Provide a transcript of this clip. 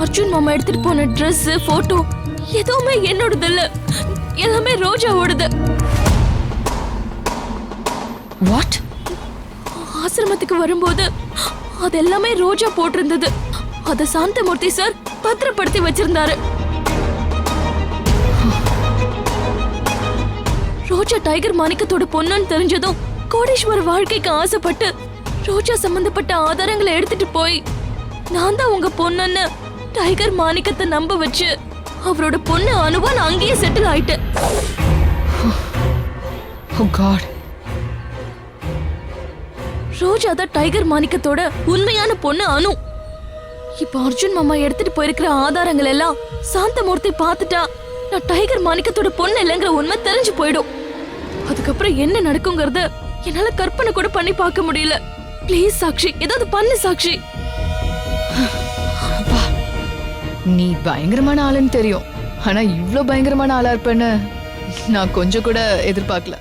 அர்ஜுன் மாமா எடுத்துட்டு போன Dress போட்டோ எதுவுமே என்னோடது இல்ல, எல்லாமே ரோஜாவோடது. வாட்? ஆசிரமத்துக்கு வரும்போது அது எல்லாமே ரோஜா போட்டிருந்தது. அத சாந்தமூர்த்தி சார் பத்திரப்படுத்தி வச்சிருந்தாரு. ரோஜா டைகர் மாணிக்கத்தோட பொண்ணுன்னு தெரிஞ்சதும் கோடீஸ்வர வாழ்க்கைக்கு ஆசைப்பட்டு ரோஜா சம்பந்தப்பட்ட ஆதாரங்களை எடுத்துட்டு போய் நான் தான் உங்க பொண்ணுன்னு டைகர் மாணிக்கத்தை நம்ப வச்சு அவரோட பொண்ணு அனுவா நான் அங்கேயே செட்டில் ஆயிட்டேன். Oh God. ரோஜா தான் டைகர் மாணிக்கத்தோட உண்மையான பொண்ணு அனு. இப்ப அர்ஜுன் மாமா எடுத்துட்டு போயிருக்கிற ஆதாரங்கள் எல்லாம் சாந்தமூர்த்தி பார்த்துட்டா நான் டைகர் மாணிக்கத்தோட பொண்ணு இல்லைங்கிற உண்மை தெரிஞ்சு போயிடும். அதுக்கப்புறம் என்ன நடக்குங்கிறத என்னால கற்பனை கூட பண்ணி பார்க்க முடியல. ப்ளீஸ் சாக்ஷி, ஏதாவது பண்ணு சாக்ஷி. நீ பயங்கரமான ஆளுன்னு தெரியும், ஆனா இவ்ளோ பயங்கரமான ஆளா இருப்பேன்னு நான் கொஞ்சம் கூட எதிர்பார்க்கல.